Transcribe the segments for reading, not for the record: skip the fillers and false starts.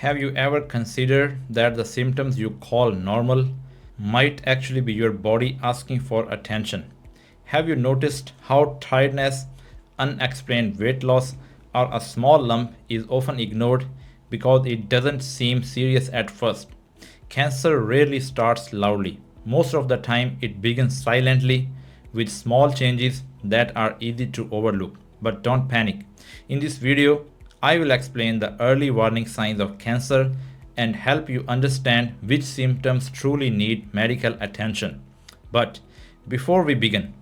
Have you ever considered that the symptoms you call normal might actually be your body asking for attention? Have you noticed how tiredness, unexplained weight loss, or a small lump is often ignored because it doesn't seem serious at first? Cancer rarely starts loudly. Most of the time, it begins silently with small changes that are easy to overlook. But don't panic. In this video, I will explain the early warning signs of cancer and help you understand which symptoms truly need medical attention. But before we begin,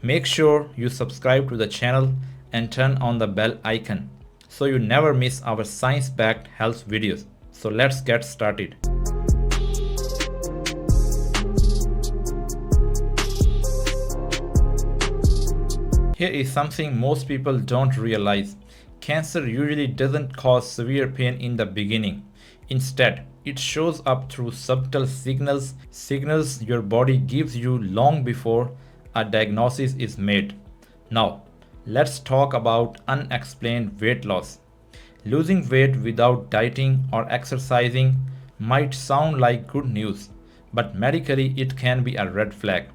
make sure you subscribe to the channel and turn on the bell icon so you never miss our science-backed health videos. So let's get started. Here is something most people don't realize. Cancer usually doesn't cause severe pain in the beginning. Instead, it shows up through subtle signals your body gives you long before a diagnosis is made. Now, let's talk about unexplained weight loss. Losing weight without dieting or exercising might sound like good news, but medically it can be a red flag.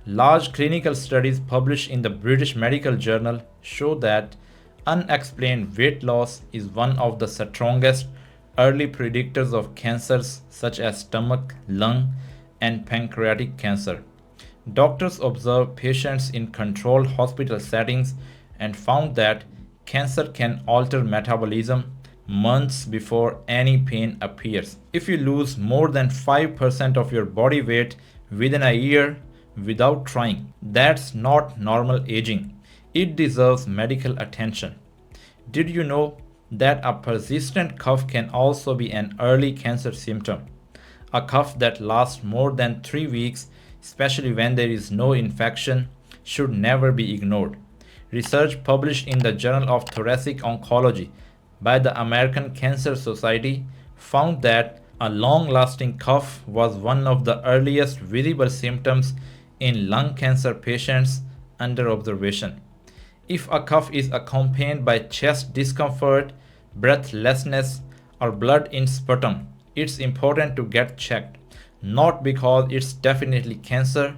Large clinical studies published in the British Medical Journal show that unexplained weight loss is one of the strongest early predictors of cancers such as stomach, lung, and pancreatic cancer. Doctors observed patients in controlled hospital settings and found that cancer can alter metabolism months before any pain appears. If you lose more than 5% of your body weight within a year without trying, that's not normal aging. It deserves medical attention. Did you know that a persistent cough can also be an early cancer symptom? A cough that lasts more than 3 weeks, especially when there is no infection, should never be ignored. Research published in the Journal of Thoracic Oncology by the American Cancer Society found that a long-lasting cough was one of the earliest visible symptoms in lung cancer patients under observation. If a cough is accompanied by chest discomfort, breathlessness, or blood in sputum, it's important to get checked, not because it's definitely cancer,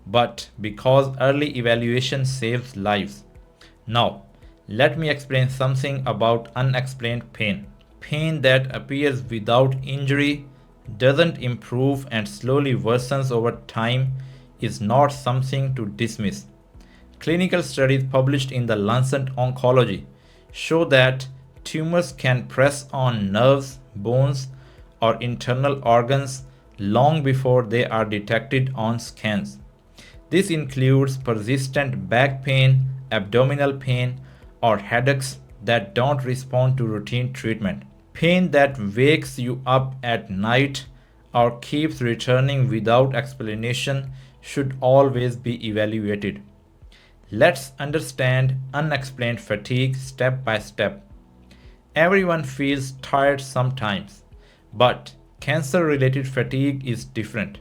but because early evaluation saves lives. Now, let me explain something about unexplained pain. Pain that appears without injury, doesn't improve, and slowly worsens over time is not something to dismiss. Clinical studies published in the Lancet Oncology show that tumors can press on nerves, bones, or internal organs long before they are detected on scans. This includes persistent back pain, abdominal pain, or headaches that don't respond to routine treatment. Pain that wakes you up at night or keeps returning without explanation should always be evaluated. Let's understand unexplained fatigue step by step. Everyone feels tired sometimes, but cancer-related fatigue is different.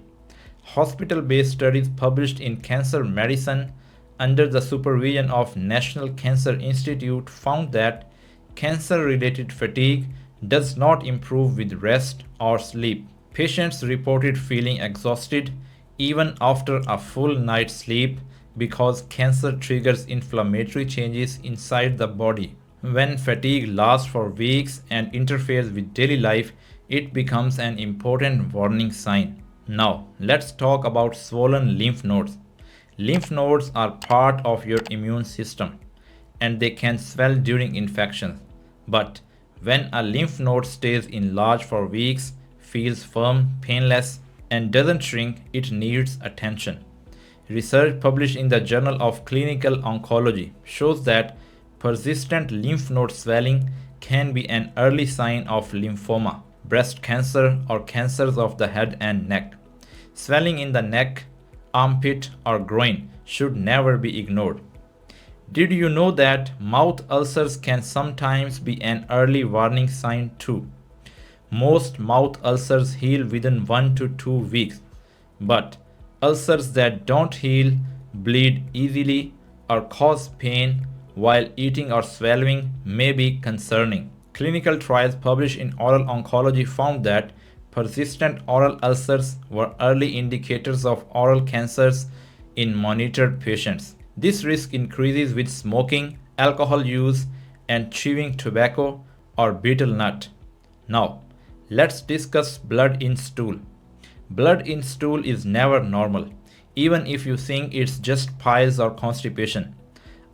Hospital-based studies published in Cancer Medicine under the supervision of National Cancer Institute found that cancer-related fatigue does not improve with rest or sleep. Patients reported feeling exhausted even after a full night's sleep because cancer triggers inflammatory changes inside the body. When fatigue lasts for weeks and interferes with daily life, it becomes an important warning sign. Now, let's talk about swollen lymph nodes. Lymph nodes are part of your immune system and they can swell during infections. But when a lymph node stays enlarged for weeks, feels firm, painless, and doesn't shrink, it needs attention. Research published in the Journal of Clinical Oncology shows that persistent lymph node swelling can be an early sign of lymphoma, breast cancer, or cancers of the head and neck. Swelling in the neck, armpit, or groin should never be ignored. Did you know that mouth ulcers can sometimes be an early warning sign too? Most mouth ulcers heal within 1 to 2 weeks, but ulcers that don't heal, bleed easily, or cause pain while eating or swallowing may be concerning. Clinical trials published in Oral Oncology found that persistent oral ulcers were early indicators of oral cancers in monitored patients. This risk increases with smoking, alcohol use, and chewing tobacco or betel nut. Now, let's discuss blood in stool. Blood in stool is never normal, even if you think it's just piles or constipation.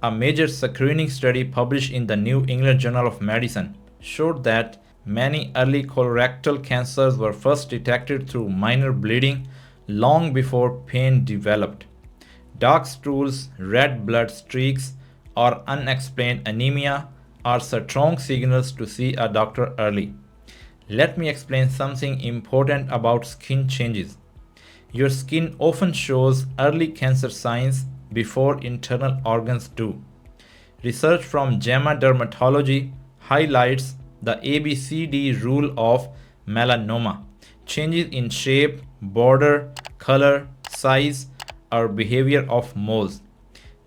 A major screening study published in the New England Journal of Medicine showed that many early colorectal cancers were first detected through minor bleeding long before pain developed. Dark stools, red blood streaks, or unexplained anemia are strong signals to see a doctor early. Let me explain something important about skin changes. Your skin often shows early cancer signs before internal organs do. Research from JAMA Dermatology highlights the ABCD rule of melanoma: changes in shape, border, color, size, or behavior of moles.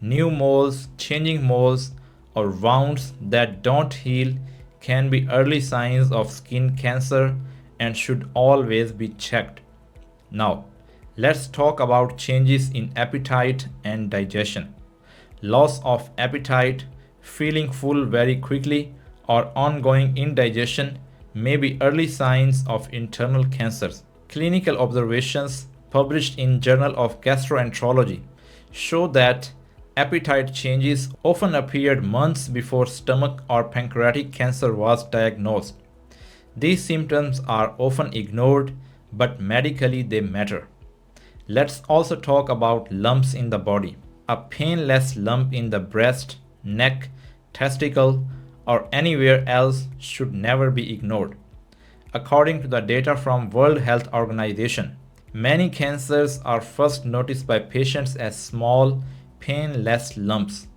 New moles, changing moles, or wounds that don't heal can be early signs of skin cancer and should always be checked. Now, let's talk about changes in appetite and digestion. Loss of appetite, feeling full very quickly, or ongoing indigestion may be early signs of internal cancers. Clinical observations published in Journal of Gastroenterology show that appetite changes often appeared months before stomach or pancreatic cancer was diagnosed. These symptoms are often ignored, but medically they matter. Let's also talk about lumps in the body. A painless lump in the breast, neck, testicle, or anywhere else should never be ignored. According to the data from World Health Organization, many cancers are first noticed by patients as small, painless lumps.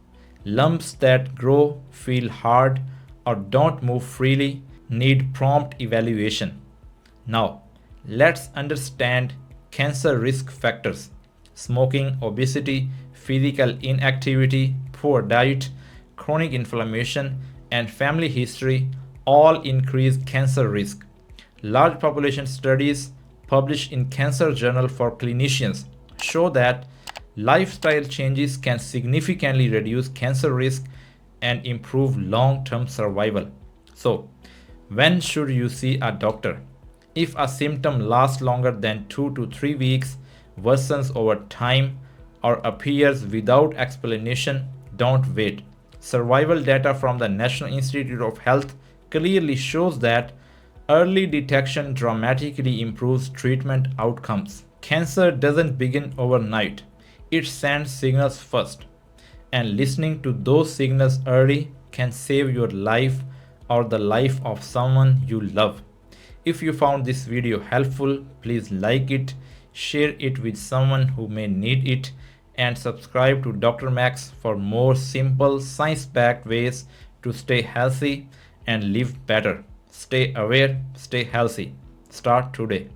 Lumps that grow, feel hard, or don't move freely need prompt evaluation. Now, let's understand cancer risk factors. Smoking, obesity, physical inactivity, poor diet, chronic inflammation, and family history all increase cancer risk. Large population studies published in Cancer Journal for Clinicians show that lifestyle changes can significantly reduce cancer risk and improve long-term survival. So, when should you see a doctor? If a symptom lasts longer than 2 to 3 weeks, worsens over time, or appears without explanation, don't wait. Survival data from the National Institute of Health clearly shows that early detection dramatically improves treatment outcomes. Cancer doesn't begin overnight. It sends signals first, and listening to those signals early can save your life or the life of someone you love. If you found this video helpful, please like it, share it with someone who may need it, and subscribe to Dr. Max for more simple, science-backed ways to stay healthy and live better. Stay aware, stay healthy. Start today.